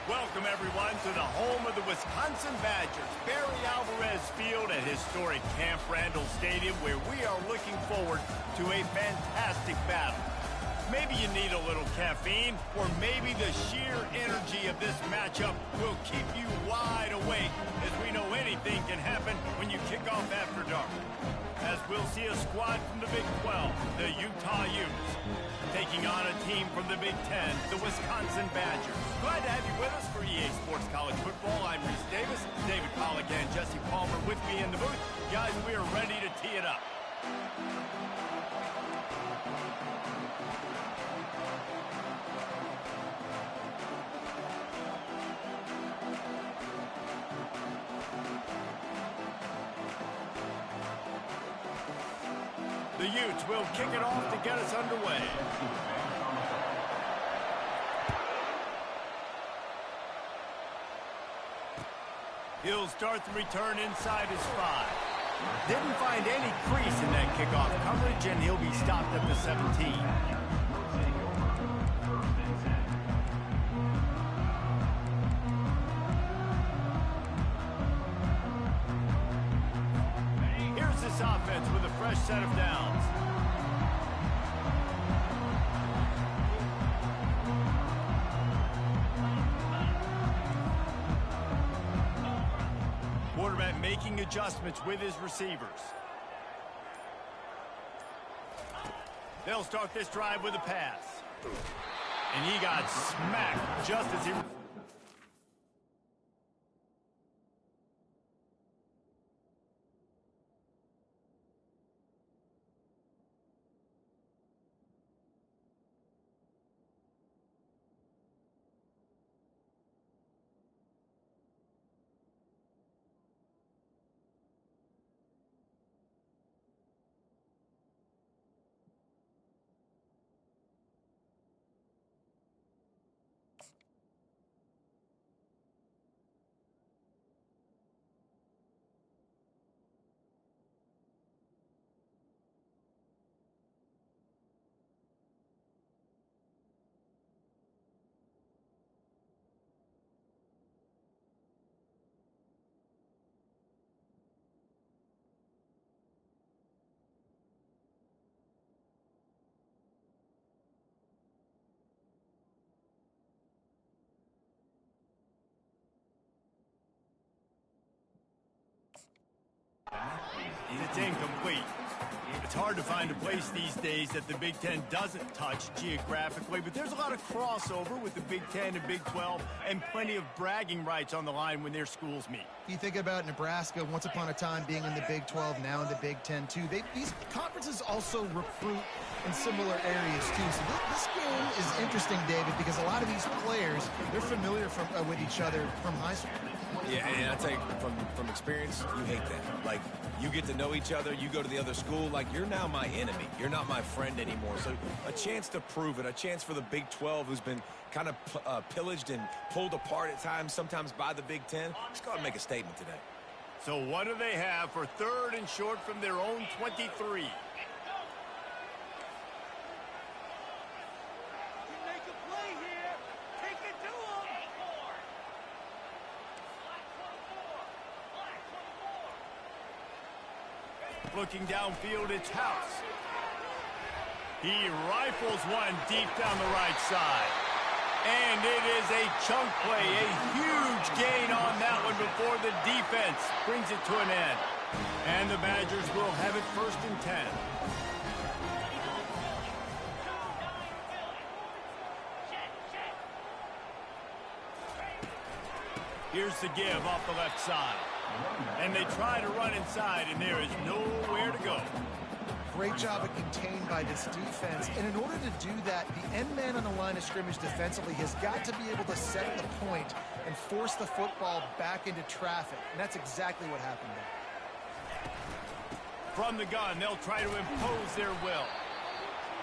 Welcome, everyone, to the home of the Wisconsin Badgers, Barry Alvarez Field at historic Camp Randall Stadium, where we are looking forward to a fantastic battle. Maybe you need a little caffeine, or maybe the sheer energy of this matchup will keep you wide awake, as we know anything can happen when you kick off after dark. As we'll see a squad from the Big 12, the Utah Utes, taking on a team from the Big 10, the Wisconsin Badgers. Glad to have you with us for EA Sports College Football. I'm Reese Davis, David Pollack and Jesse Palmer with me in the booth. Guys, we are ready to tee it up. The Utes will kick it off to get us underway. He'll start the return inside his 5. Didn't find any crease in that kickoff coverage, and he'll be stopped at the 17. Offense with a fresh set of downs. Quarterback making adjustments with his receivers. They'll start this drive with a pass. And he got smacked just as he... It's incomplete. It's hard to find a place these days that the Big Ten doesn't touch geographically, but there's a lot of crossover with the Big Ten and Big 12 and plenty of bragging rights on the line when their schools meet. You think about Nebraska, once upon a time being in the Big 12, now in the Big 10 too. These conferences also recruit in similar areas too. So this game is interesting, David, because a lot of these players, they're familiar with each other from high school. Yeah, and I tell you, from experience, you hate that. Like, you get to know each other, you go to the other school, like, you're now my enemy. You're not my friend anymore. So a chance to prove it, a chance for the Big 12, who's been kind of pillaged and pulled apart at times, sometimes by the Big 10. Let's go ahead and make a statement today. So what do they have for 3rd and short from their own 23? Looking downfield, it's House. He rifles one deep down the right side. And it is a chunk play, a huge gain on that one before the defense brings it to an end. And the Badgers will have it 1st and 10. Here's the give off the left side. And they try to run inside, and there is nowhere to go. Great job of contained by this defense. And in order to do that, the end man on the line of scrimmage defensively has got to be able to set the point and force the football back into traffic. And that's exactly what happened there. From the gun, they'll try to impose their will.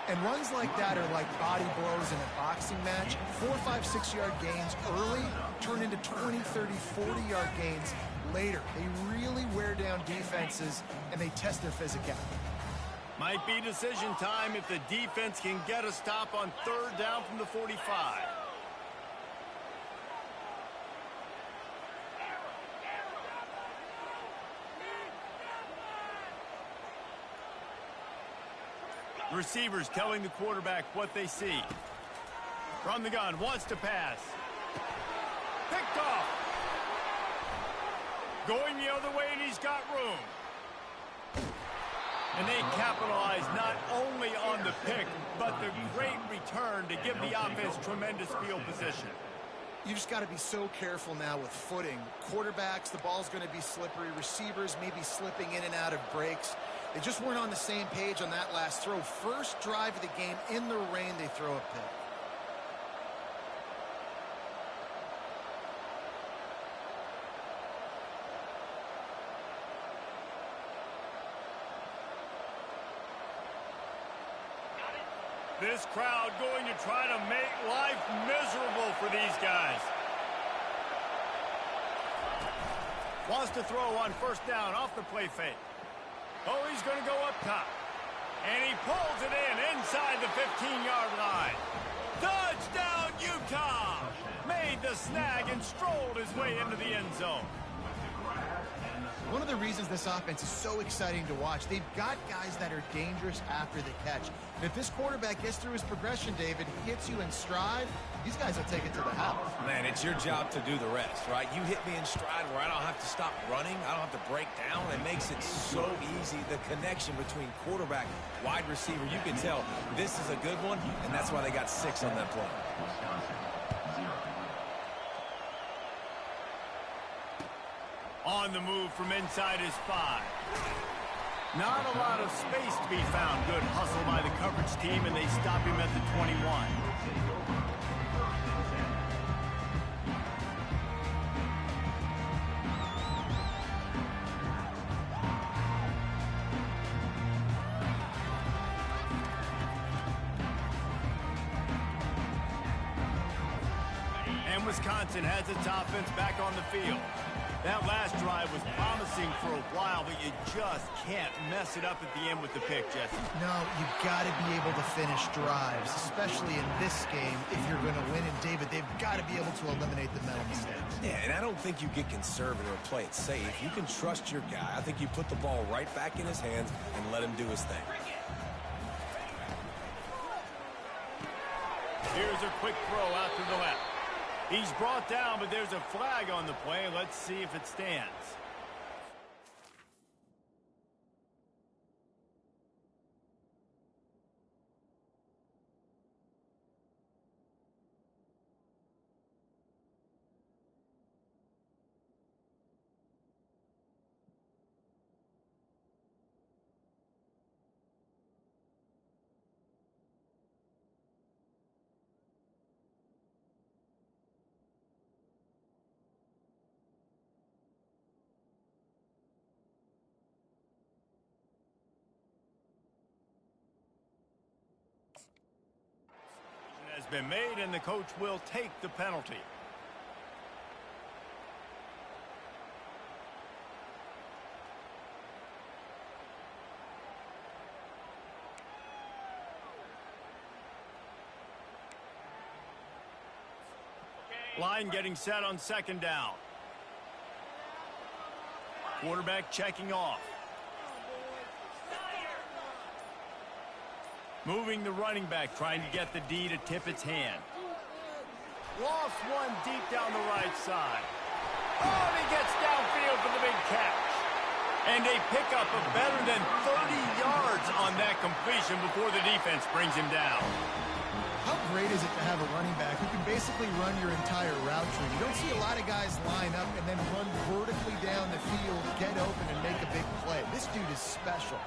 And runs like that are like body blows in a boxing match. 4, 5, 6-yard gains early turn into 20, 30, 40-yard gains later. They really wear down defenses, and they test their physicality. Might be decision time if the defense can get a stop on 3rd down from the 45. Receivers telling the quarterback what they see. From the gun, wants to pass. Picked off. Going the other way, and he's got room. And they capitalize not only on the pick, but the great return to give the offense tremendous field position. You just got to be so careful now with footing. Quarterbacks, the ball's going to be slippery. Receivers maybe slipping in and out of breaks. They just weren't on the same page on that last throw. First drive of the game, in the rain, they throw a pick. This crowd going to try to make life miserable for these guys. Wants to throw on first down off the play fake. Oh, he's going to go up top. And he pulls it in inside the 15-yard line. Touchdown, Utah! Made the snag and strolled his way into the end zone. One of the reasons this offense is so exciting to watch, they've got guys that are dangerous after the catch. And if this quarterback gets through his progression, David, hits you in stride, these guys will take it to the house. Man, it's your job to do the rest, right? You hit me in stride where I don't have to stop running. I don't have to break down. It makes it so easy. The connection between quarterback, wide receiver, you can tell this is a good one, and that's why they got 6 on that play. On the move from inside his 5. Not a lot of space to be found. Good hustle by the coverage team, and they stop him at the 21. And Wisconsin has its offense back on the field. That last drive was promising for a while, but you just can't mess it up at the end with the pick, Jesse. No, you've got to be able to finish drives, especially in this game if you're going to win. And, David, they've got to be able to eliminate the mental mistakes. Yeah, and I don't think you get conservative or play it safe. You can trust your guy. I think you put the ball right back in his hands and let him do his thing. Here's a quick throw out to the left. He's brought down, but there's a flag on the play. Let's see if it stands. Has been made, and the coach will take the penalty. Line getting set on second down. Quarterback checking off. Moving the running back, trying to get the D to tip its hand. Lost one deep down the right side. Oh, and he gets downfield for the big catch. And a pickup of better than 30 yards on that completion before the defense brings him down. How great is it to have a running back who can basically run your entire route tree? You don't see a lot of guys line up and then run vertically down the field, get open, and make a big play. This dude is special.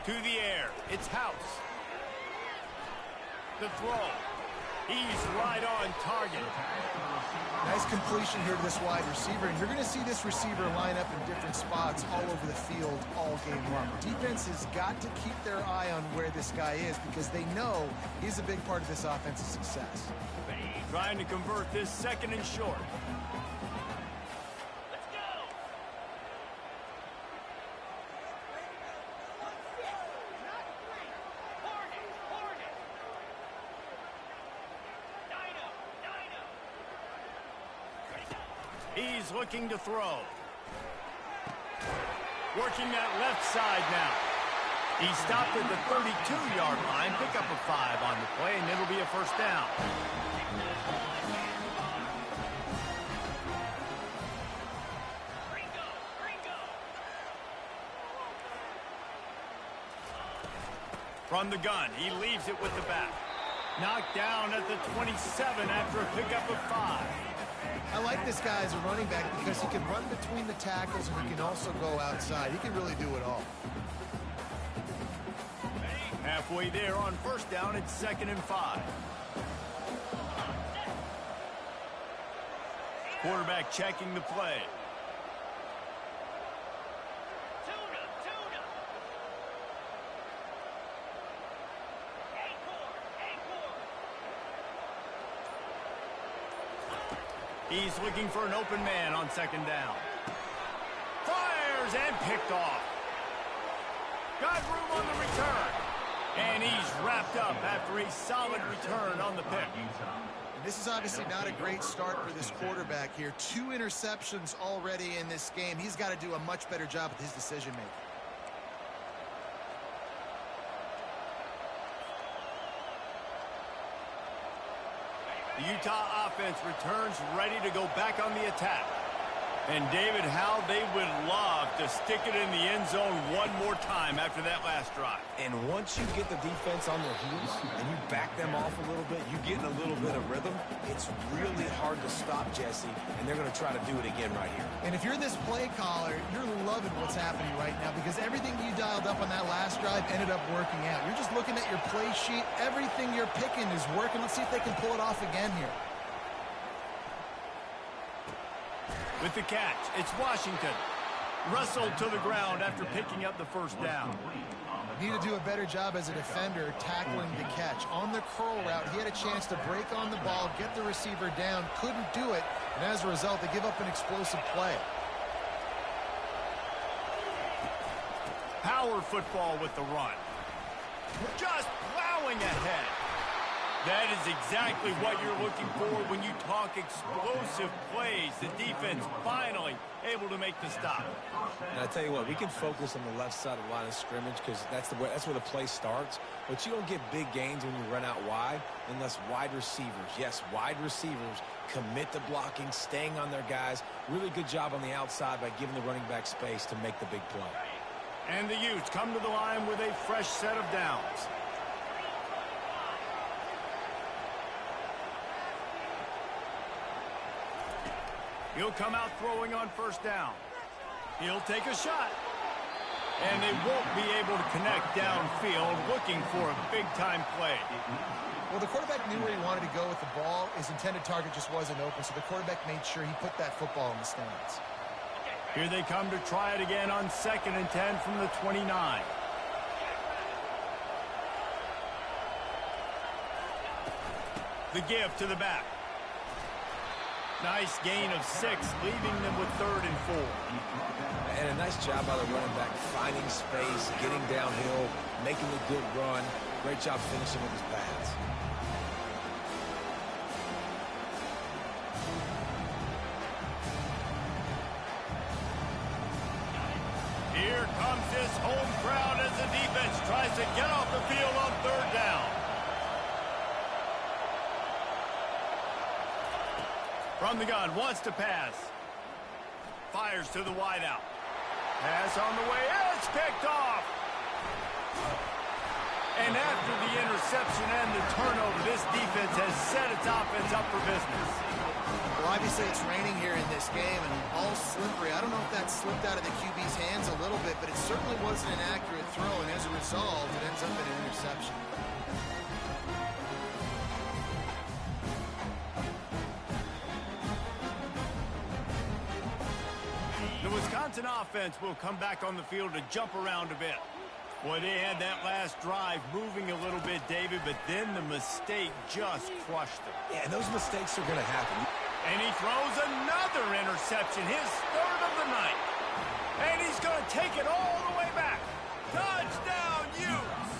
To the air, it's House. The throw. He's right on target. Nice completion here to this wide receiver, and you're going to see this receiver line up in different spots all over the field all game long. Defense has got to keep their eye on where this guy is because they know he's a big part of this offense's success. Trying to convert this second and short. He's looking to throw. Working that left side now. He stopped at the 32-yard line. Pick up a 5 on the play, and it'll be a first down. From the gun, he leaves it with the back. Knocked down at the 27 after a pickup of 5. I like this guy as a running back because he can run between the tackles and he can also go outside. He can really do it all. Halfway there on first down, it's 2nd and 5. Quarterback checking the play. He's looking for an open man on 2nd down. Fires and picked off. Got room on the return. And he's wrapped up after a solid return on the pick. This is obviously not a great start for this quarterback here. 2 interceptions already in this game. He's got to do a much better job with his decision-making. The Utah offense returns ready to go back on the attack. And David, how they would love to stick it in the end zone one more time after that last drive. And once you get the defense on their heels and you back them off a little bit, you get in a little bit of rhythm, it's really hard to stop Jesse, and they're going to try to do it again right here. And if you're this play caller, you're loving what's happening right now because everything you dialed up on that last drive ended up working out. You're just looking at your play sheet. Everything you're picking is working. Let's see if they can pull it off again here. With the catch, it's Washington. Wrestled to the ground after picking up the first down. Need to do a better job as a defender tackling the catch. On the curl route, he had a chance to break on the ball, get the receiver down, couldn't do it, and as a result, they give up an explosive play. Power football with the run. Just plowing ahead. That is exactly what you're looking for when you talk explosive plays. The defense finally able to make the stop. And I tell you what, we can focus on the left side of the line of scrimmage because that's where the play starts. But you don't get big gains when you run out wide unless wide receivers, yes, wide receivers commit to blocking, staying on their guys. Really good job on the outside by giving the running back space to make the big play. And the Utes come to the line with a fresh set of downs. He'll come out throwing on first down. He'll take a shot. And they won't be able to connect downfield, looking for a big-time play. Well, the quarterback knew where he wanted to go with the ball. His intended target just wasn't open, so the quarterback made sure he put that football in the stands. Here they come to try it again on 2nd and 10 from the 29. The give to the back. Nice gain of 6, leaving them with 3rd and 4. And a nice job by the running back, finding space, getting downhill, making a good run. Great job finishing with his pads. Here comes this home crowd as the defense tries to get off the field on 3rd down. From the gun, wants to pass. Fires to the wideout. Pass on the way, it's picked off. And after the interception and the turnover, this defense has set its offense up for business. Well, obviously it's raining here in this game, and all slippery. I don't know if that slipped out of the QB's hands a little bit, but it certainly wasn't an accurate throw, and as a result, it ends up in an interception. The Wisconsin offense will come back on the field to jump around a bit. Well, they had that last drive moving a little bit, David, but then the mistake just crushed them. Yeah, and those mistakes are going to happen. And he throws another interception, his 3rd of the night. And he's going to take it all the way back. Touchdown, Utes!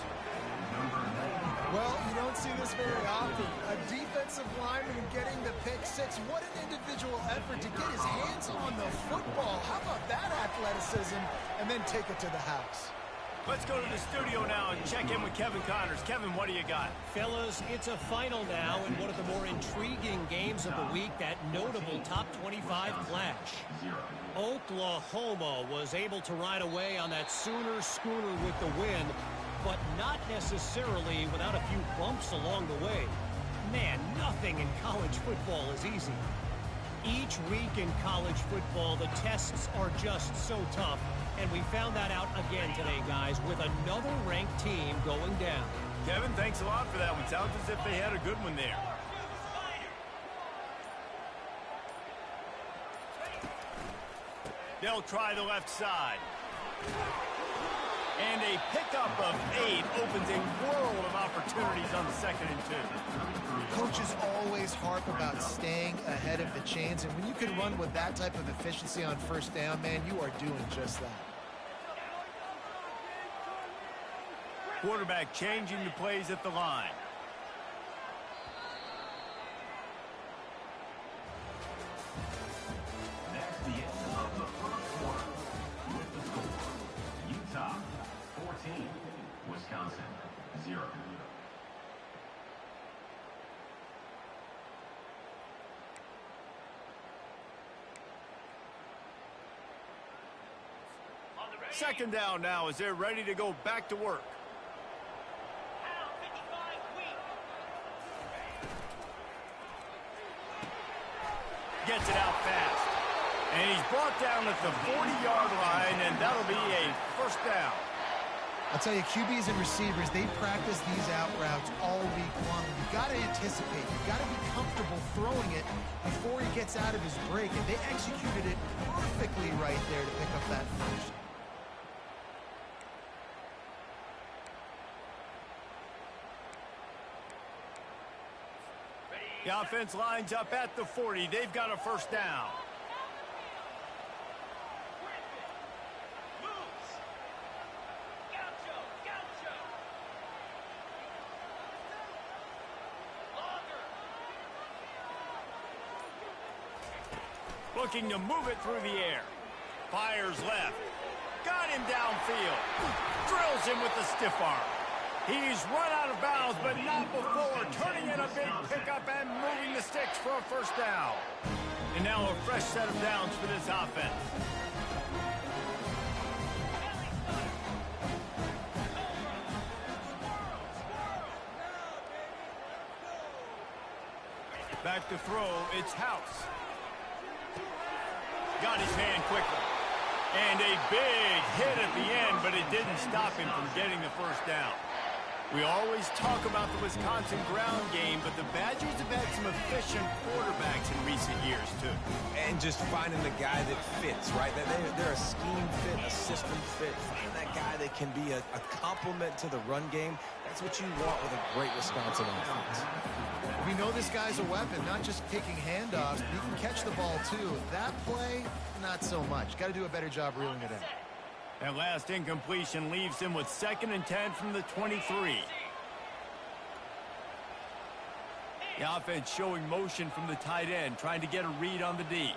Well, you don't see this very often. A defensive lineman getting the pick six. What an individual effort to get his hands on the football. How about that athleticism? And then take it to the house. Let's go to the studio now and check in with Kevin Connors. Kevin, what do you got? Fellas, it's a final now in one of the more intriguing games of the week, that notable top 25 clash. Oklahoma was able to ride away on that Sooner schooner with the win, but not necessarily without a few bumps along the way. Man, nothing in college football is easy. Each week in college football, the tests are just so tough, and we found that out again today, guys, with another ranked team going down. Kevin, thanks a lot for that one. Sounds as if they had a good one there. They'll try the left side. And a pickup of 8 opens a world of opportunities on 2nd and 2. Coaches always harp about staying ahead of the chains, and when you can run with that type of efficiency on first down, man, you are doing just that. Quarterback changing the plays at the line. That's the end of the first quarter. With the score, Utah 14, Wisconsin 0. Second down now as they're ready to go back to work. Gets it out fast. And he's brought down at the 40-yard line, and that'll be a first down. I'll tell you, QBs and receivers, they practice these out routes all week long. You got to anticipate. You got to be comfortable throwing it before he gets out of his break, and they executed it perfectly right there to pick up that first. The offense lines up at the 40. They've got a first down. Looking to move it through the air. Fires left. Got him downfield. Drills him with the stiff arm. He's run out of bounds, but not before turning in a big pickup and moving the sticks for a first down. And now a fresh set of downs for this offense. Back to throw, it's House. Got his hand quickly. And a big hit at the end, but it didn't stop him from getting the first down. We always talk about the Wisconsin ground game, but the Badgers have had some efficient quarterbacks in recent years, too. And just finding the guy that fits, right? They're a scheme fit, a system fit. Find that guy that can be a complement to the run game. That's what you want with a great Wisconsin offense. We know this guy's a weapon, not just kicking handoffs, but he can catch the ball, too. That play, not so much. Got to do a better job reeling it in. That last incompletion leaves him with 2nd and 10 from the 23. The offense showing motion from the tight end, trying to get a read on the D.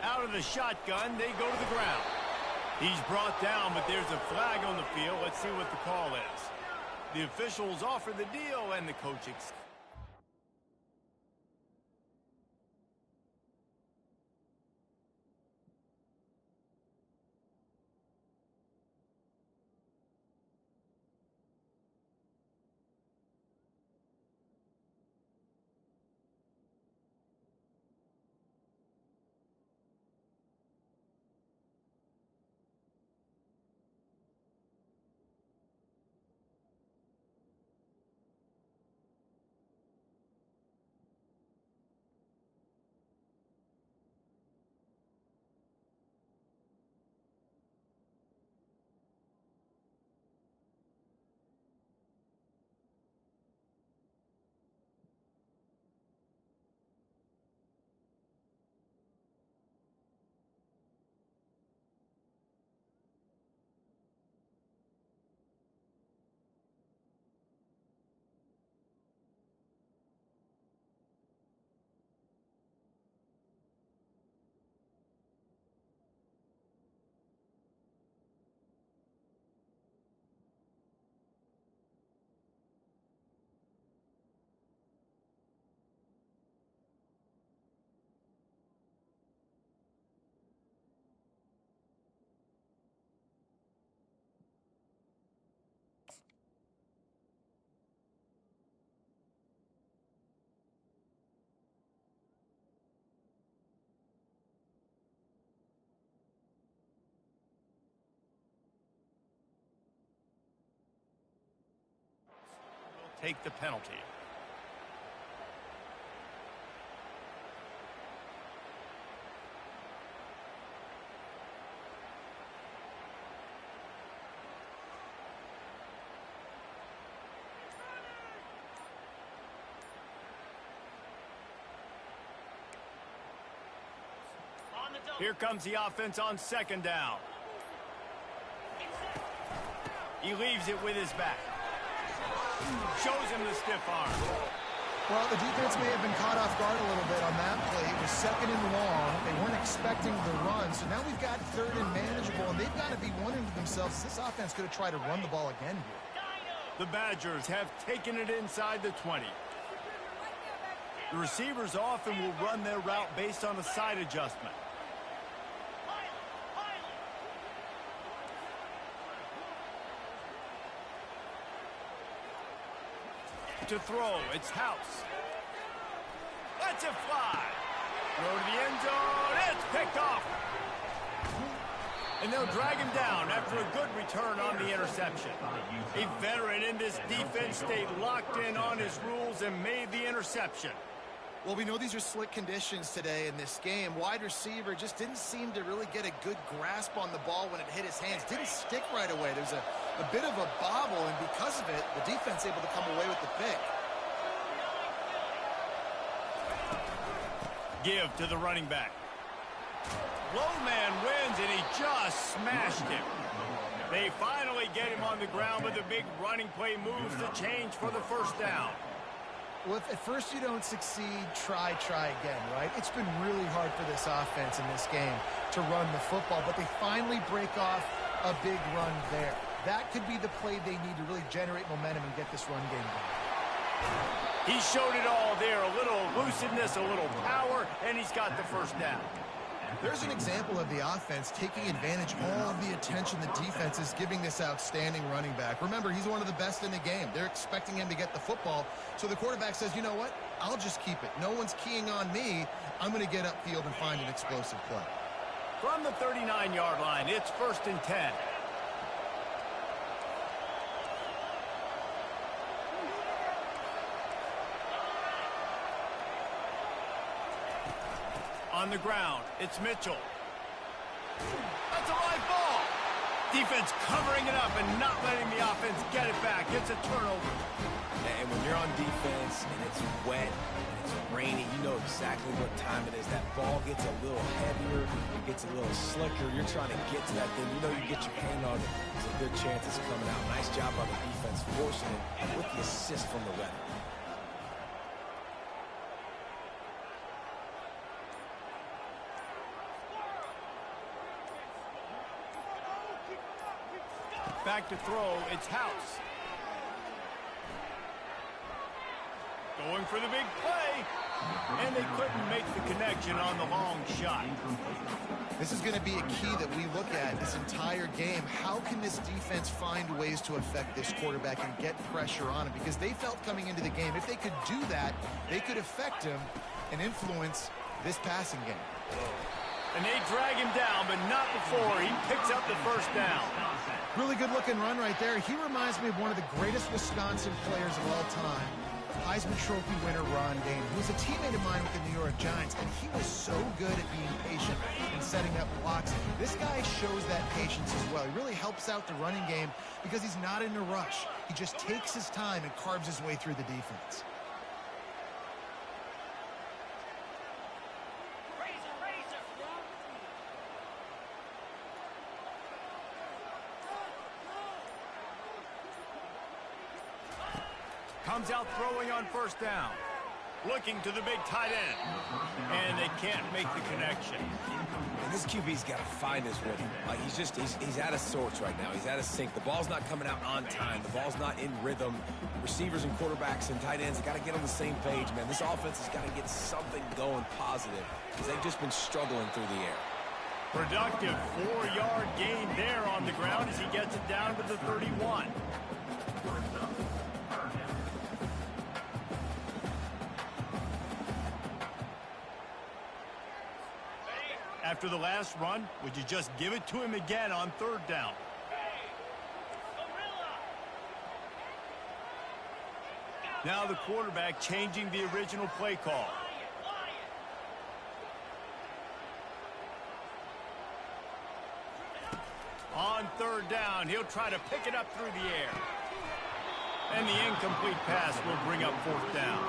Out of the shotgun, they go to the ground. He's brought down, but there's a flag on the field. Let's see what the call is. The officials offer the deal, and the coach accepts. take the penalty. Here comes the offense on second down. He leaves it with his back. Shows him the stiff arm. Well, the defense may have been caught off guard a little bit on that play. It was second and long. They weren't expecting the run. So now we've got third and manageable, and they've got to be wondering to themselves, this offense could have tried to run the ball again here. The Badgers have taken it inside the 20. The receivers often will run their route based on a side adjustment. To throw, it's House. Lets it fly. Throw to the end zone. It's picked off. And they'll drag him down after a good return on the interception. A veteran in this defense stayed locked in on his rules and made the interception. Well, we know these are slick conditions today in this game. Wide receiver just didn't seem to really get a good grasp on the ball when it hit his hands. Didn't stick right away. There's a bit of a bobble, and because of it, the defense able to come away with the pick. Give to the running back. Low man wins, and he just smashed him. They finally get him on the ground, but the big running play moves the change for the first down. Well, if at first you don't succeed, try again, right? It's been really hard for this offense in this game to run the football, but they finally break off a big run there. That could be the play they need to really generate momentum and get this run game going. He showed it all there, a little elusiveness, a little power, and he's got the first down. There's an example of the offense taking advantage of all of the attention the defense is giving this outstanding running back. Remember, he's one of the best in the game. They're expecting him to get the football, so the quarterback says, you know what? I'll just keep it. No one's keying on me. I'm going to get upfield and find an explosive play. From the 39-yard line, it's 1st and 10. On the ground, it's Mitchell. That's a live ball. Defense covering it up and not letting the offense get it back. It's a turnover. And when you're on defense and it's wet and it's rainy, you know exactly what time it is. That ball gets a little heavier, it gets a little slicker. You're trying to get to that thing. You know you get your hand on it. There's a good chance it's coming out. Nice job by the defense forcing it with the assist from the weather. Back to throw, it's House. Going for the big play. And they couldn't make the connection on the long shot. This is going to be a key that we look at this entire game. How can this defense find ways to affect this quarterback and get pressure on him? Because they felt coming into the game, if they could do that, they could affect him and influence this passing game. And they drag him down, but not before he picks up the first down. Really good-looking run right there. He reminds me of one of the greatest Wisconsin players of all time, Heisman Trophy winner Ron Dayne, who was a teammate of mine with the New York Giants, and he was so good at being patient and setting up blocks. This guy shows that patience as well. He really helps out the running game because he's not in a rush. He just takes his time and carves his way through the defense. Comes out throwing on first down. Looking to the big tight end. And they can't make the connection. And this QB's got to find his rhythm. He's out of sorts right now. He's out of sync. The ball's not coming out on time. The ball's not in rhythm. Receivers and quarterbacks and tight ends have got to get on the same page, man. This offense has got to get something going positive because they've just been struggling through the air. Productive 4-yard gain there on the ground as he gets it down to the 31. After the last run, would you just give it to him again on third down? Now the quarterback changing the original play call. On third down, he'll try to pick it up through the air. And the incomplete pass will bring up fourth down.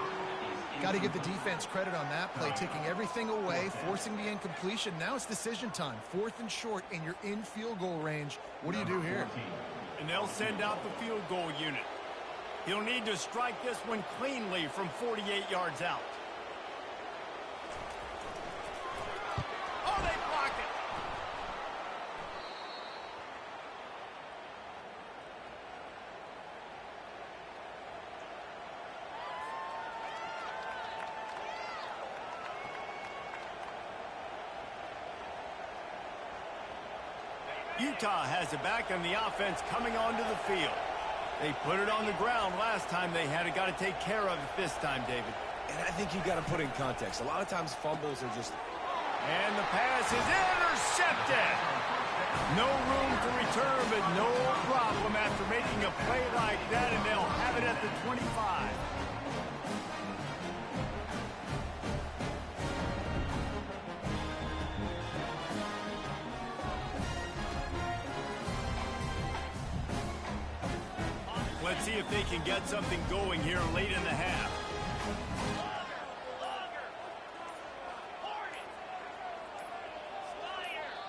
Got to give the defense credit on that play, taking everything away, forcing the incompletion. Now it's decision time. Fourth and short, and you're in field goal range. What do you do here? And they'll send out the field goal unit. He'll need to strike this one cleanly from 48 yards out. Oh, they blocked it. Utah has it back, and the offense coming onto the field. They put it on the ground last time they had it. Got to take care of it this time, David. And I think you got to put in context. A lot of times fumbles are just... And the pass is intercepted. No room to return, but no problem after making a play like that, and they'll have it at the 25. Let's see if they can get something going here late in the half.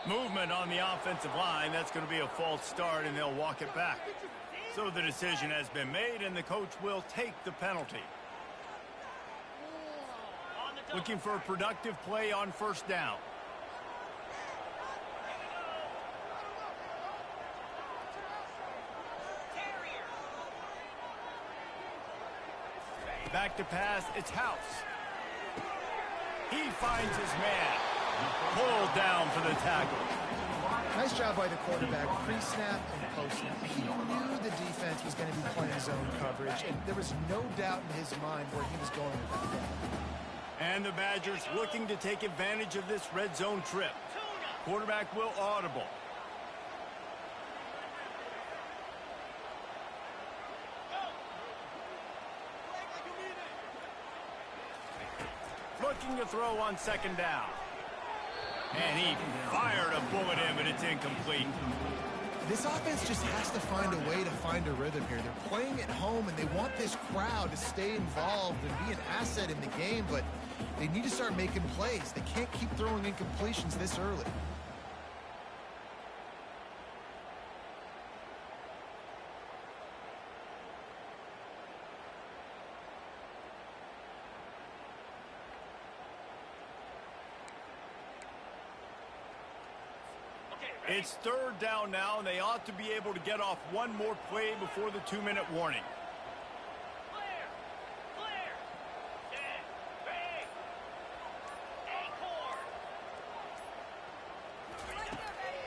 Movement on the offensive line. That's going to be a false start, and they'll walk it back. So the decision has been made, and the coach will take the penalty. Looking for a productive play on first down. Back to pass, it's House. He finds his man. Pulled down for the tackle. Nice job by the quarterback, pre-snap and post-snap. He knew the defense was going to be playing zone coverage, and there was no doubt in his mind where he was going with that ball. And the Badgers looking to take advantage of this red zone trip. Quarterback will audible. Looking to throw on second down. And he fired a bullet in, but it's incomplete. This offense just has to find a way to find a rhythm here. They're playing at home, and they want this crowd to stay involved and be an asset in the game, but they need to start making plays. They can't keep throwing incompletions this early. It's third down now, and they ought to be able to get off one more play before the 2-minute warning.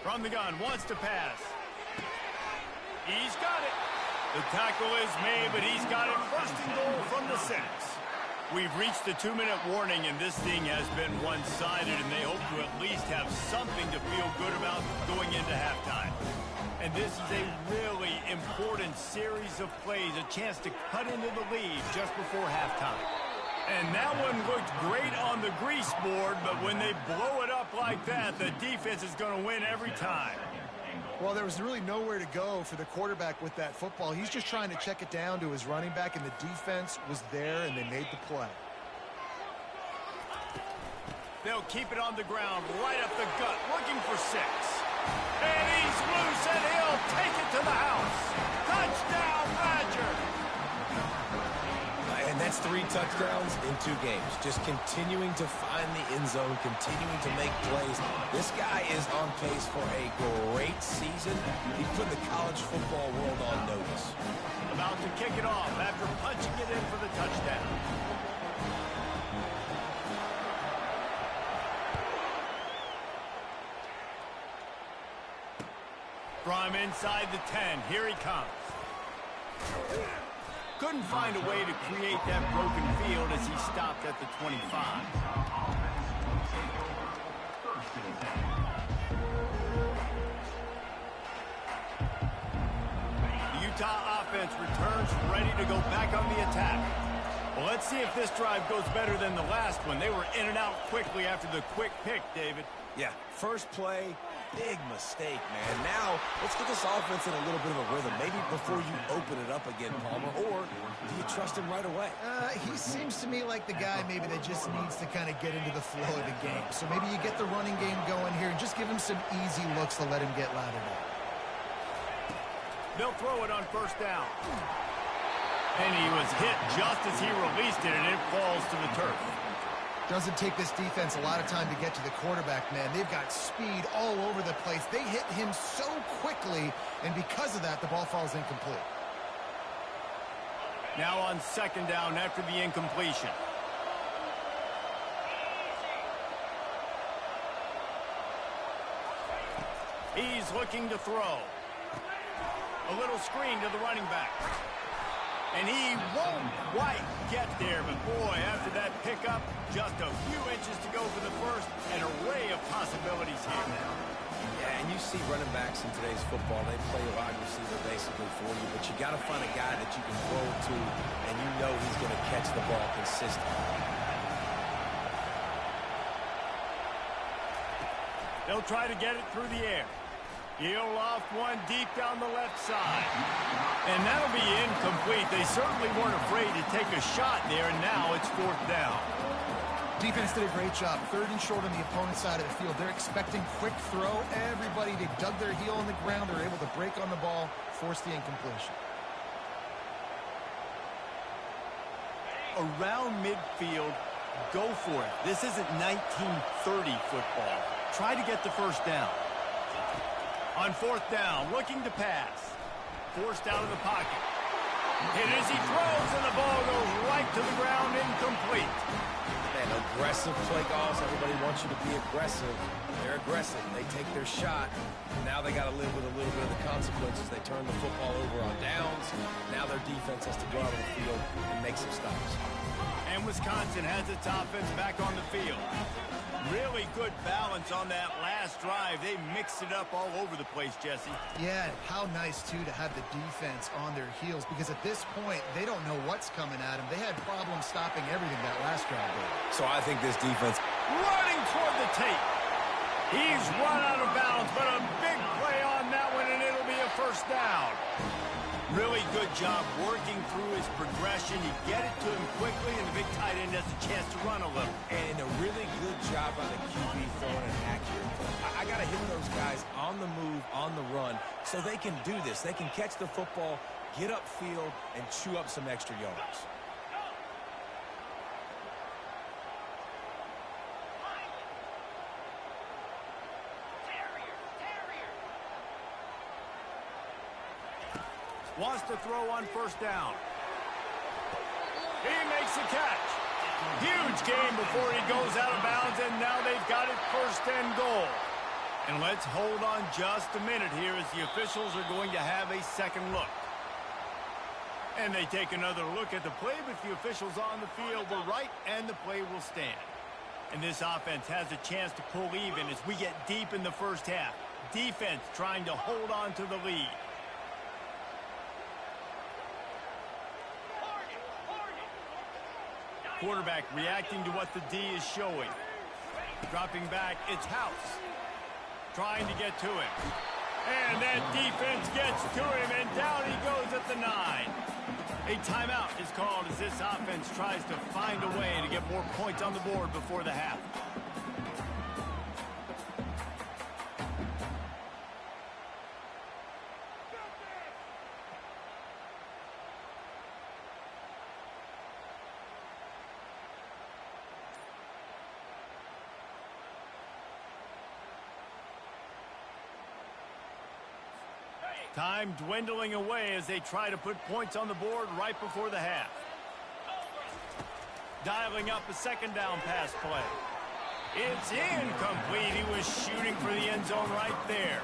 From the gun, wants to pass. He's got it. The tackle is made, but he's got it first and goal from the 6. We've reached the 2-minute warning, and this thing has been one-sided, and they hope to at least have something to feel good about going into halftime. And this is a really important series of plays, a chance to cut into the lead just before halftime. And that one looked great on the grease board, but when they blow it up like that, the defense is going to win every time. Well, there was really nowhere to go for the quarterback with that football. He's just trying to check it down to his running back, and the defense was there, and they made the play. They'll keep it on the ground, right up the gut, looking for 6. And he's loose, and he'll take it to the house. Touchdown, Badger! And that's 3 touchdowns in 2 games. Just continuing to find the end zone, continuing to make plays. This guy is on pace for a great season. He put the college football world on notice. About to kick it off after punching it in for the touchdown. From inside the 10, here he comes. Couldn't find a way to create that broken field as he stopped at the 25. The Utah offense returns ready to go back on the attack. Well, let's see if this drive goes better than the last one. They were in and out quickly after the quick pick, David. Yeah, first play, big mistake, man. Now, let's get this offense in a little bit of a rhythm. Maybe before you open it up again, Palmer, or do you trust him right away? He seems to me like the guy maybe that just needs to kind of get into the flow of the game. So maybe you get the running game going here and just give him some easy looks to let him get lathered up. They'll throw it on first down. And he was hit just as he released it, and it falls to the turf. Doesn't take this defense a lot of time to get to the quarterback, man. They've got speed all over the place. They hit him so quickly, and because of that, the ball falls incomplete. Now on second down after the incompletion. He's looking to throw. A little screen to the running back. And he won't quite get there, but boy, after that pickup, just a few inches to go for the first, an array of possibilities here now. Yeah, and you see running backs in today's football, they play wide receiver basically for you, but you got to find a guy that you can throw it to, and you know he's going to catch the ball consistently. They'll try to get it through the air. He'll loft one deep down the left side. And that'll be incomplete. They certainly weren't afraid to take a shot there, and now it's fourth down. Defense did a great job. Third and short on the opponent's side of the field. They're expecting quick throw. Everybody, they dug their heel on the ground. They're able to break on the ball, force the incompletion. Around midfield, go for it. This isn't 1930 football. Try to get the first down. On fourth down, looking to pass. Forced out of the pocket. Hit as he throws, and the ball goes right to the ground, incomplete. Man, aggressive play calls. Everybody wants you to be aggressive. They're aggressive. They take their shot. Now they got to live with a little bit of the consequences. They turn the football over on downs. Now their defense has to go out on the field and make some stops. And Wisconsin has its offense back on the field. Really good balance on that last drive. They mixed it up all over the place, Jesse. Yeah, how nice, too, to have the defense on their heels, because at this point, they don't know what's coming at them. They had problems stopping everything that last drive did. So I think this defense... Running toward the tape. He's run out of bounds, but a big play on that one, and it'll be a first down. Really good job working through his progression. You get it to him quickly, and the big tight end has a chance to run a little. And a really good job by the QB throwing an accurate throw. I got to hit those guys on the move, on the run, so they can do this. They can catch the football, get upfield, and chew up some extra yards. Wants to throw on first down. He makes a catch. Huge gain before he goes out of bounds, and now they've got it first and goal. And let's hold on just a minute here as the officials are going to have a second look. And they take another look at the play, but the officials on the field were right, and the play will stand. And this offense has a chance to pull even as we get deep in the first half. Defense trying to hold on to the lead. Quarterback reacting to what the D is showing. Dropping back, it's House. Trying to get to him. And that defense gets to him, and down he goes at the 9. A timeout is called as this offense tries to find a way to get more points on the board before the half. Time dwindling away as they try to put points on the board right before the half. Dialing up a second down pass play. It's incomplete. He was shooting for the end zone right there.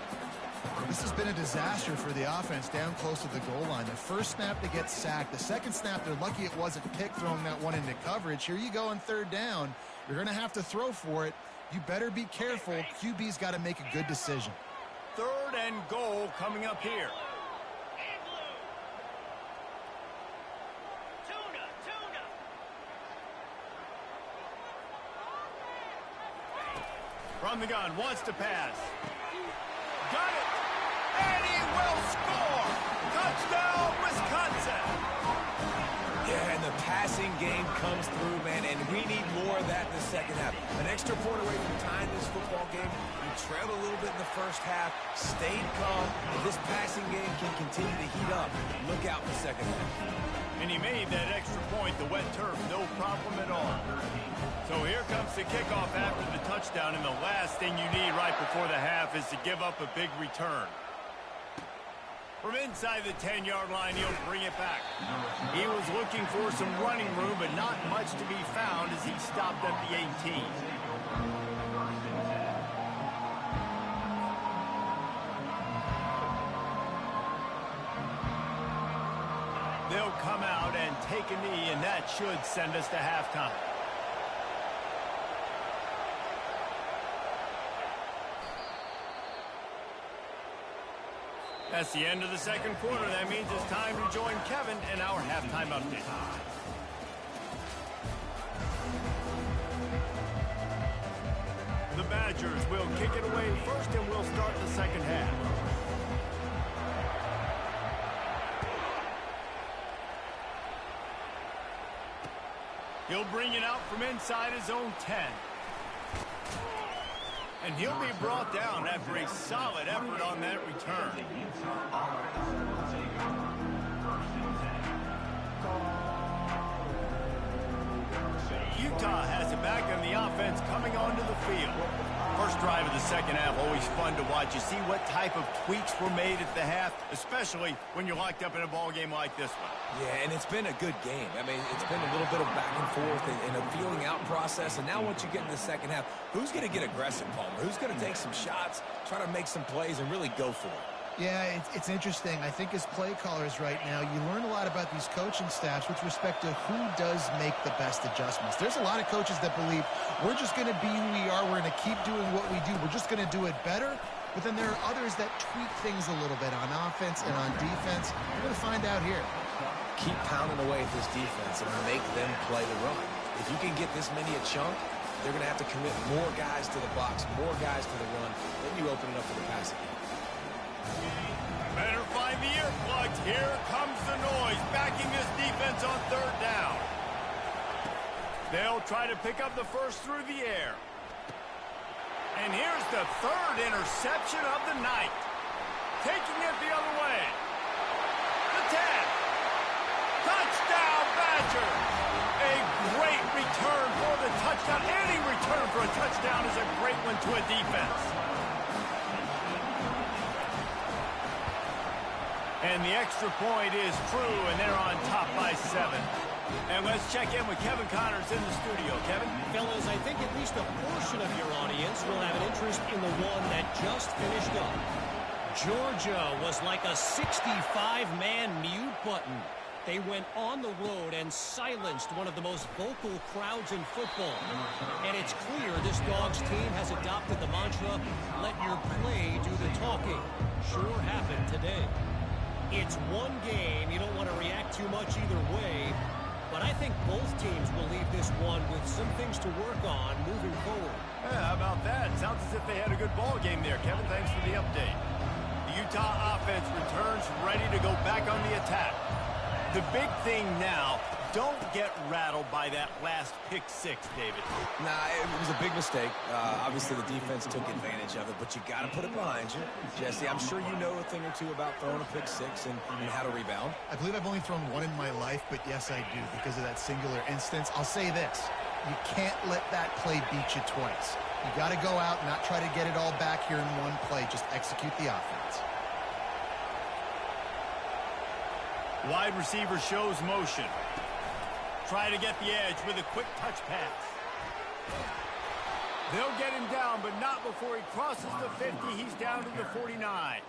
This has been a disaster for the offense down close to the goal line. The first snap, they get sacked. The second snap, they're lucky it wasn't picked, throwing that one into coverage. Here you go on third down. You're going to have to throw for it. You better be careful. QB's got to make a good decision. Third and goal coming up here. On the gun, wants to pass. Got it! And he will score! Touchdown, Wisconsin! Yeah, and the passing game comes through, man, and we need more of that in the second half. An extra point away from tying this football game. We trailed a little bit in the first half, stayed calm. This passing game can continue to heat up. Look out in the second half. And he made that extra point, the wet turf, no problem at all. So here comes the kickoff after the touchdown, and the last thing you need right before the half is to give up a big return. From inside the 10-yard line, he'll bring it back. He was looking for some running room, but not much to be found as he stopped at the 18. They'll come out and take a knee, and that should send us to halftime. That's the end of the second quarter. That means it's time to join Kevin in our halftime update. The Badgers will kick it away first, and we'll start the second half. He'll bring it out from inside his own 10. And he'll be brought down after a solid effort on that return. Utah has it back, and the offense coming onto the field. First drive of the second half, always fun to watch. You see what type of tweaks were made at the half, especially when you're locked up in a ball game like this one. Yeah, and it's been a good game. I mean, it's been a little bit of back and forth and a feeling out process. And now once you get in the second half, who's going to get aggressive, Palmer? Who's going to take some shots, try to make some plays, and really go for it? Yeah, it's interesting. I think as play callers right now, you learn a lot about these coaching staffs with respect to who does make the best adjustments. There's a lot of coaches that believe we're just going to be who we are. We're going to keep doing what we do. We're just going to do it better. But then there are others that tweak things a little bit on offense and on defense. We're going to find out here. Keep pounding away at this defense and make them play the run. If you can get this many a chunk, they're going to have to commit more guys to the box, more guys to the run. Then you open it up for the passing game. Better find the earplugs. Here comes the noise, backing this defense on third down. They'll try to pick up the first through the air. And here's the third interception of the night. Taking it the other way. The 10. Touchdown, Badgers. A great return for the touchdown. Any return for a touchdown is a great one to a defense. And the extra point is true, and they're on top by 7. And let's check in with Kevin Connors in the studio. Kevin? Fellas, I think at least a portion of your audience will have an interest in the one that just finished up. Georgia was like a 65-man mute button. They went on the road and silenced one of the most vocal crowds in football. And it's clear this Dogs team has adopted the mantra, let your play do the talking. Sure happened today. It's one game. You don't want to react too much either way. But I think both teams will leave this one with some things to work on moving forward. Yeah, how about that? Sounds as if they had a good ball game there. Kevin, thanks for the update. The Utah offense returns ready to go back on the attack. The big thing now, don't get rattled by that last pick six, David. Nah, it was a big mistake. Obviously, the defense took advantage of it, but you got to put it behind you. Jesse, I'm sure you know a thing or two about throwing a pick six and how to rebound. I believe I've only thrown one in my life, but yes, I do because of that singular instance. I'll say this. You can't let that play beat you twice. You got to go out and not try to get it all back here in one play. Just execute the offense. Wide receiver shows motion. Try to get the edge with a quick touch pass. They'll get him down, but not before he crosses the 50. He's down to the 49.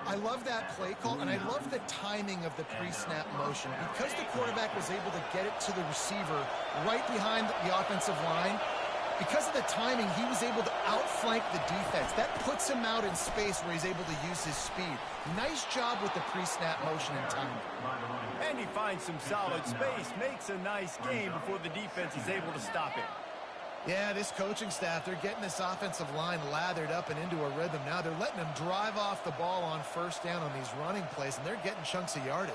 I love that play call, and I love the timing of the pre-snap motion. Because the quarterback was able to get it to the receiver right behind the offensive line, because of the timing, he was able to outflank the defense. That puts him out in space where he's able to use his speed. Nice job with the pre-snap motion and timing. And he finds some solid space, makes a nice game before the defense is able to stop him. Yeah, this coaching staff, they're getting this offensive line lathered up and into a rhythm. Now they're letting them drive off the ball on first down on these running plays, and they're getting chunks of yardage.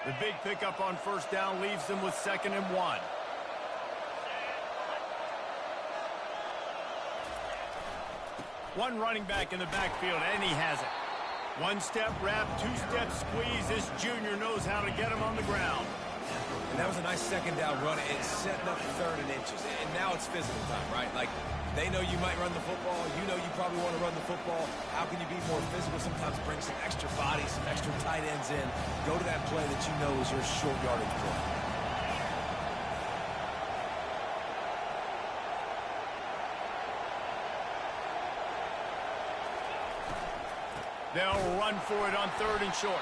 The big pickup on first down leaves them with 2nd and 1. One running back in the backfield, and he has it. One-step wrap, two-step squeeze. This junior knows how to get him on the ground. And that was a nice second down run. It's setting up 3rd and inches. And now it's physical time, right? Like, they know you might run the football. You know you probably want to run the football. How can you be more physical? Sometimes bring some extra bodies, some extra tight ends in. Go to that play that you know is your short yardage play. They'll run for it on 3rd and short.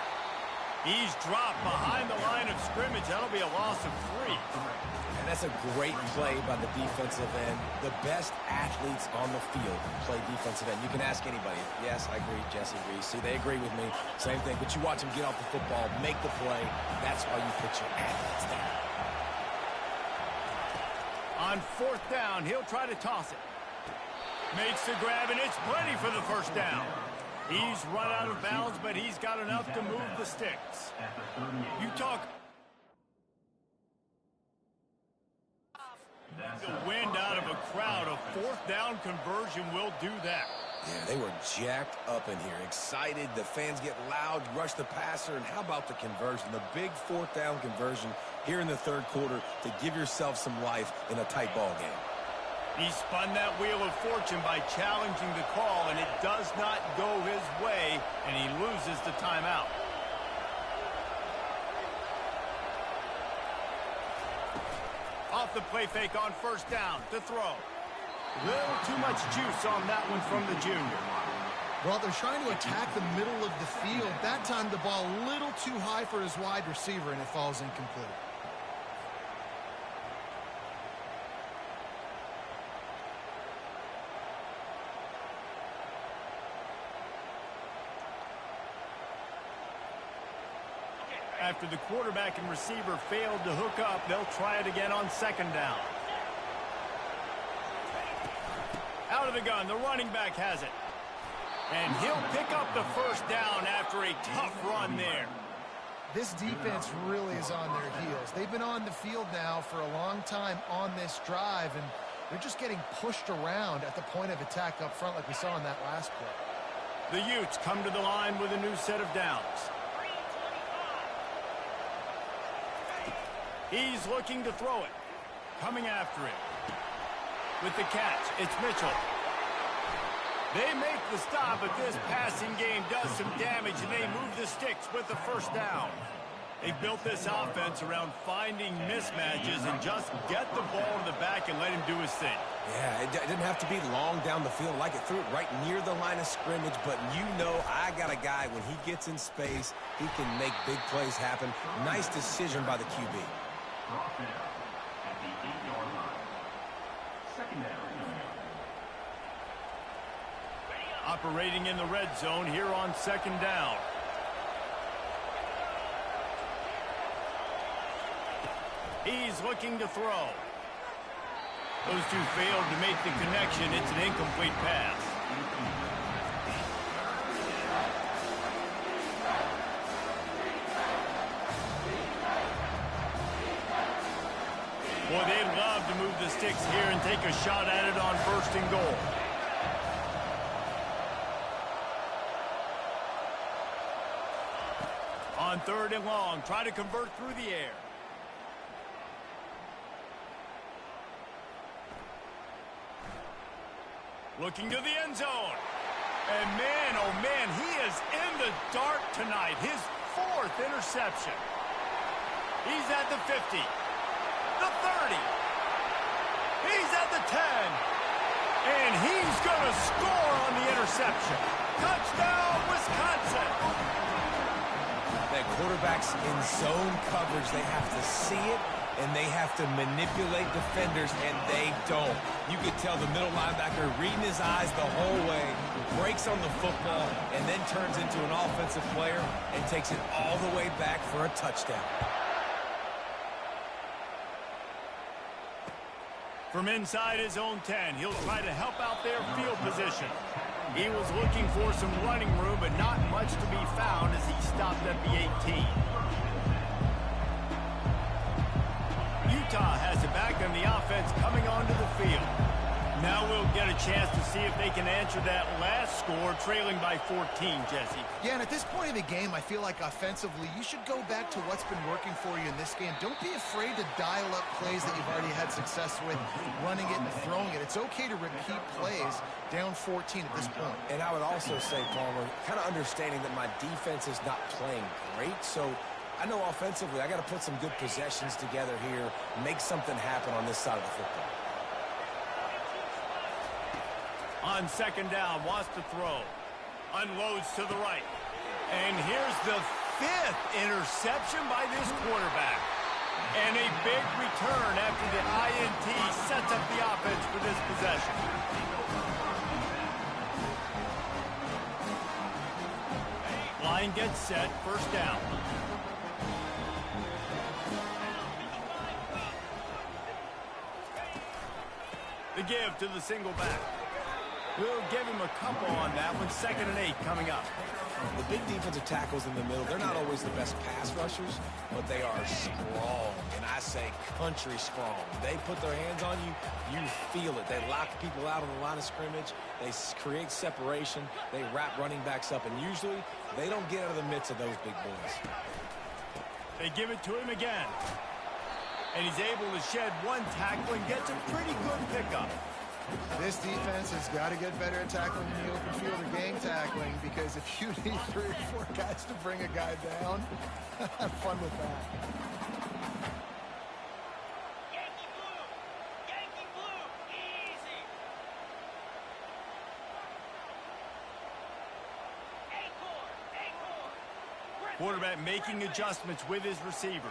He's dropped behind the line of scrimmage. That'll be a loss of 3. And that's a great play by the defensive end. The best athletes on the field play defensive end. You can ask anybody. Yes, I agree, Jesse agrees. See, they agree with me. Same thing. But you watch them get off the football, make the play. That's why you put your athletes down. On 4th down, he'll try to toss it. Makes the grab, and it's plenty for the first down. He's run out of bounds, but he's got enough to move the sticks. You talk the wind out of a crowd. A 4th down conversion will do that. Yeah, they were jacked up in here, excited. The fans get loud, rush the passer, and how about the conversion? The big 4th down conversion here in the 3rd quarter to give yourself some life in a tight ball game. He spun that wheel of fortune by challenging the call, and it does not go his way, and he loses the timeout. Off the play fake on first down to throw. Little too much juice on that one from the junior. Well, they're trying to attack the middle of the field. That time the ball a little too high for his wide receiver, and it falls incomplete. After the quarterback and receiver failed to hook up, they'll try it again on 2nd down. Out of the gun, the running back has it. And he'll pick up the first down after a tough run there. This defense really is on their heels. They've been on the field now for a long time on this drive, and they're just getting pushed around at the point of attack up front like we saw in that last play. The Utes come to the line with a new set of downs. He's looking to throw it. Coming after it. With the catch, it's Mitchell. They make the stop, but this passing game does some damage, and they move the sticks with the first down. They built this offense around finding mismatches and just get the ball to the back and let him do his thing. Yeah, it didn't have to be long down the field. Like it threw it right near the line of scrimmage, but you know I got a guy, when he gets in space, he can make big plays happen. Nice decision by the QB. Brought down at the 8-yard line. 2nd down. Operating in the red zone here on 2nd down. He's looking to throw. Those two failed to make the connection. It's an incomplete pass. Boy, they'd love to move the sticks here and take a shot at it on 1st and goal. On 3rd and long, try to convert through the air. Looking to the end zone. And man, oh man, he is in the dark tonight. His 4th interception. He's at the 50. The 30. He's at the 10. And he's going to score on the interception. Touchdown, Wisconsin. That quarterback's in zone coverage. They have to see it, and they have to manipulate defenders, and they don't. You could tell the middle linebacker reading his eyes the whole way, breaks on the football, and then turns into an offensive player and takes it all the way back for a touchdown. From inside his own 10, he'll try to help out their field position. He was looking for some running room, but not much to be found as he stopped at the 18. Utah has it back on the offense coming onto the field. Now we'll get a chance to see if they can answer that last score, trailing by 14, Jesse. Yeah, and at this point in the game, I feel like offensively, you should go back to what's been working for you in this game. Don't be afraid to dial up plays that you've already had success with, running it and throwing it. It's okay to repeat plays down 14 at this point. And I would also say, Palmer, kind of understanding that my defense is not playing great, so I know offensively I got to put some good possessions together here, make something happen on this side of the football. On second down, wants to throw. Unloads to the right. And here's the 5th interception by this quarterback. And a big return after the INT sets up the offense for this possession. Line gets set, first down. The give to the single back. We'll give him a couple on that one. 2nd and 8 coming up. The big defensive tackles in the middle, they're not always the best pass rushers, but they are strong, and I say country strong. They put their hands on you, you feel it. They lock people out on the line of scrimmage. They create separation. They wrap running backs up, and usually they don't get out of the midst of those big boys. They give it to him again. And he's able to shed one tackle and gets a pretty good pickup. This defense has got to get better at tackling in the open field or gang tackling, because if you need 3 or 4 guys to bring a guy down, have fun with that. Yankee blue, easy. Acorn. Quarterback making adjustments with his receivers.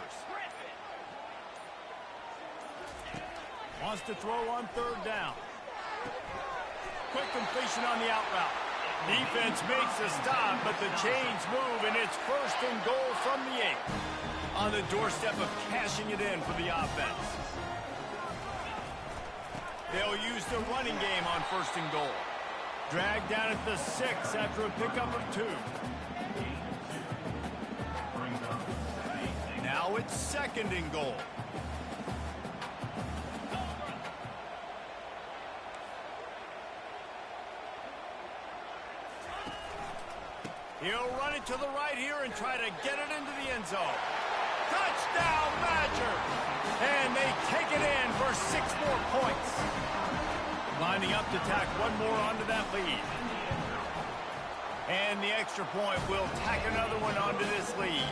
Wants to throw on 3rd down. Quick completion on the out route. Defense makes a stop, but the chains move, and it's 1st and goal from the 8. On the doorstep of cashing it in for the offense. They'll use the running game on 1st and goal. Dragged down at the 6 after a pickup of 2. Now it's 2nd and goal. He'll run it to the right here and try to get it into the end zone. Touchdown, Badgers! And they take it in for 6 more points. Lining up to tack one more onto that lead. And the extra point will tack another one onto this lead.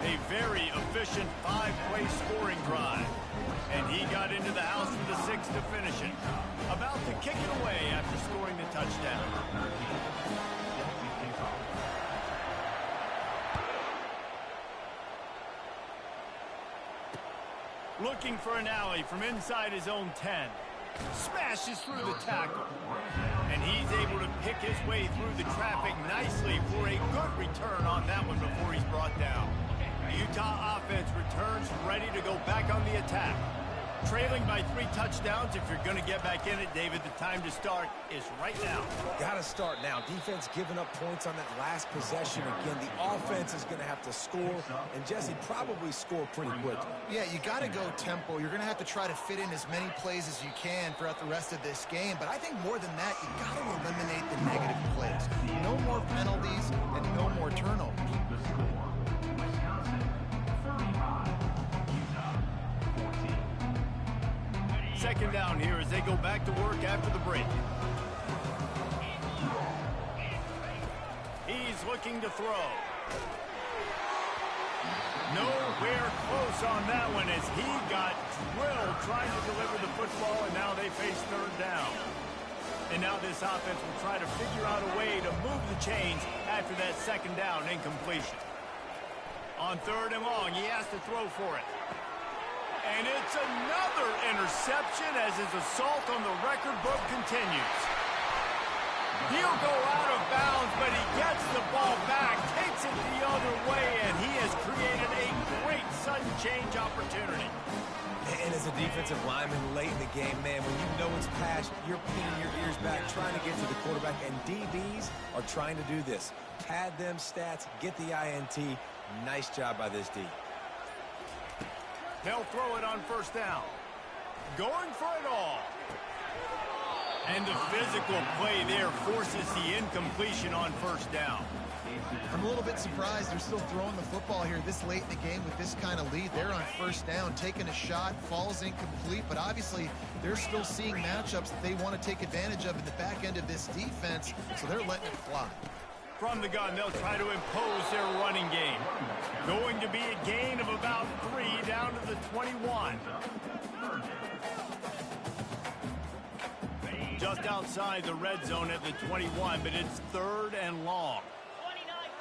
A very efficient 5-play scoring drive. And he got into the house with the 6 to finish it. About to kick it away after scoring the touchdown. Looking for an alley from inside his own 10. Smashes through the tackle. And he's able to pick his way through the traffic nicely for a good return on that one before he's brought down. The Utah offense returns ready to go back on the attack. Trailing by 3 touchdowns. If you're going to get back in it, David, the time to start is right now. Got to start now. Defense giving up points on that last possession. Again, the offense is going to have to score, and Jesse probably score pretty quickly. Yeah, you got to go tempo. You're going to have to try to fit in as many plays as you can throughout the rest of this game. But I think more than that, you got to eliminate the negative plays. No more penalties and no more turnovers. The score, Wisconsin 35, Utah 14. 2nd down here as they go back to work after the break. He's looking to throw. Nowhere close on that one as he got drilled trying to deliver the football, and now they face 3rd down. And now this offense will try to figure out a way to move the chains after that 2nd down incompletion. On 3rd and long, he has to throw for it. And it's another interception as his assault on the record book continues. He'll go out of bounds, but he gets the ball back, takes it the other way, and he has created a great sudden change opportunity. And as a defensive lineman late in the game, man, when you know it's passed, you're pinning your ears back, trying to get to the quarterback, and DBs are trying to do this. Pad them stats, get the INT. Nice job by this D. They'll throw it on first down. Going for it all. And the physical play there forces the incompletion on first down. I'm a little bit surprised they're still throwing the football here this late in the game with this kind of lead. They're on first down, taking a shot, falls incomplete, but obviously they're still seeing matchups that they want to take advantage of in the back end of this defense, so they're letting it fly. From the gun, they'll try to impose their running game. Going to be a gain of about 3 down to the 21. Just outside the red zone at the 21, but it's 3rd and long.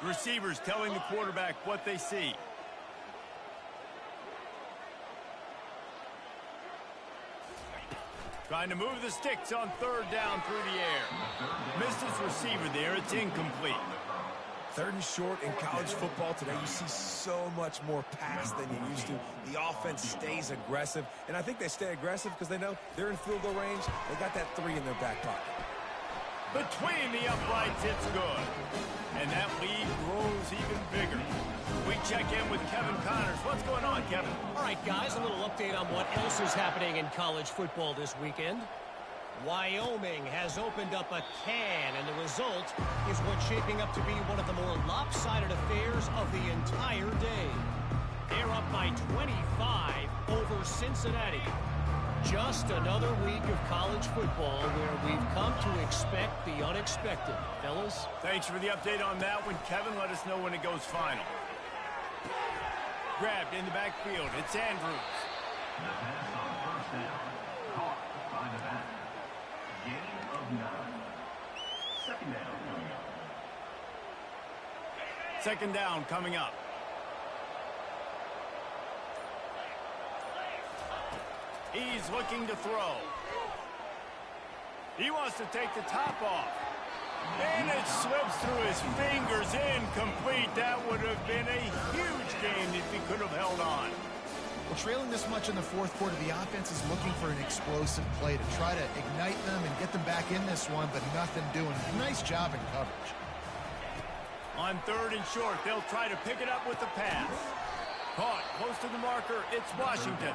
Receivers telling the quarterback what they see. Trying to move the sticks on 3rd down through the air. Missed his receiver there. It's incomplete. 3rd and short in college football today. You see so much more pass than you used to. The offense stays aggressive, and I think they stay aggressive because they know they're in field goal range. They got that 3 in their back pocket. Between the uprights, it's good. And that lead grows even bigger. We check in with Kevin Connors. What's going on, Kevin? All right, guys, a little update on what else is happening in college football this weekend. Wyoming has opened up a can, and the result is what's shaping up to be one of the more lopsided affairs of the entire day. They're up by 25 over Cincinnati. Just another week of college football where we've come to expect the unexpected. Fellas? Thanks for the update on that one, Kevin. Let us know when it goes final. Grabbed in the backfield. It's Andrews. The pass on first down. Caught by the back. Gain of 9. 2nd down coming up. 2nd down coming up. He's looking to throw. He wants to take the top off. And it slips through his fingers, incomplete. That would have been a huge gain if he could have held on. Well, trailing this much in the 4th quarter, the offense is looking for an explosive play to try to ignite them and get them back in this one, but nothing doing. Nice job in coverage. On 3rd and short, they'll try to pick it up with the pass. Caught close to the marker, it's Washington.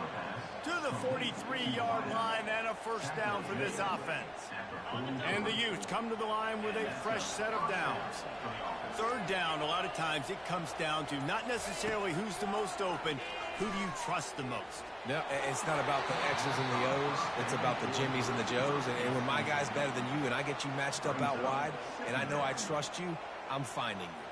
To the 43-yard line and a first down for this offense. And the Utes come to the line with a fresh set of downs. 3rd down, a lot of times it comes down to not necessarily who's the most open, who do you trust the most? No, it's not about the X's and the O's. It's about the Jimmies and the Joes. And when my guy's better than you and I get you matched up out wide and I know I trust you, I'm finding you.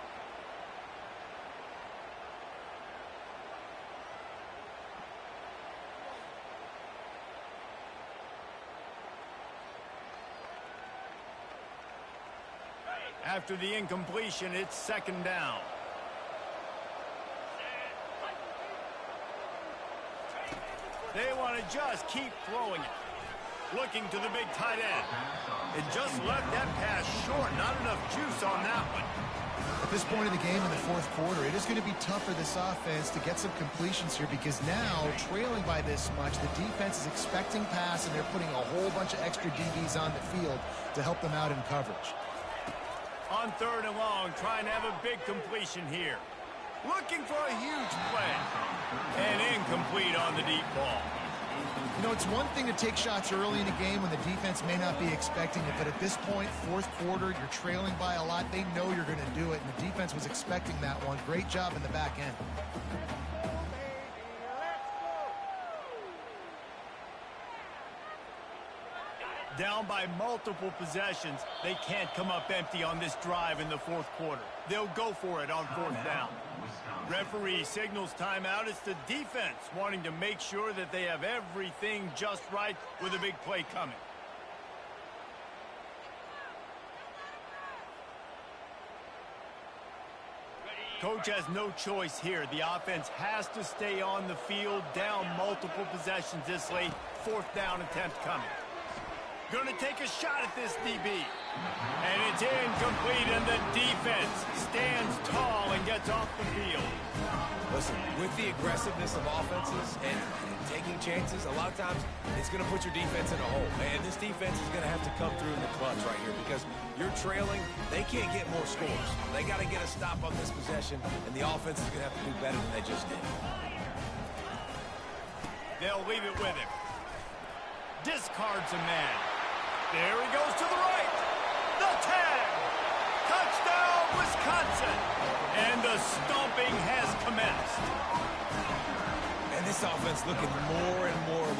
After the incompletion, it's 2nd down. They want to just keep throwing it. Looking to the big tight end. It just left that pass short. Not enough juice on that one. At this point in the game in the 4th quarter, it is going to be tough for this offense to get some completions here because now, trailing by this much, the defense is expecting pass and they're putting a whole bunch of extra DBs on the field to help them out in coverage. On 3rd and long, trying to have a big completion here. Looking for a huge play. And incomplete on the deep ball. You know, it's one thing to take shots early in a game when the defense may not be expecting it, but at this point, 4th quarter, you're trailing by a lot. They know you're going to do it, and the defense was expecting that one. Great job in the back end. Down by multiple possessions, they can't come up empty on this drive in the 4th quarter. They'll go for it on 4th down. Referee signals timeout. It's the defense wanting to make sure that they have everything just right with a big play coming. Coach has no choice here. The offense has to stay on the field, down multiple possessions this late. 4th down attempt coming. Going to take a shot at this DB. And it's incomplete, and the defense stands tall and gets off the field. Listen, with the aggressiveness of offenses and taking chances, a lot of times it's going to put your defense in a hole. And this defense is going to have to come through in the clutch right here because you're trailing. They can't get more scores. They got to get a stop on this possession, and the offense is going to have to do better than they just did. They'll leave it with him. Discards a man. There he goes to the right. The tag. Touchdown, Wisconsin. And the stomping has commenced. And this offense looking more and more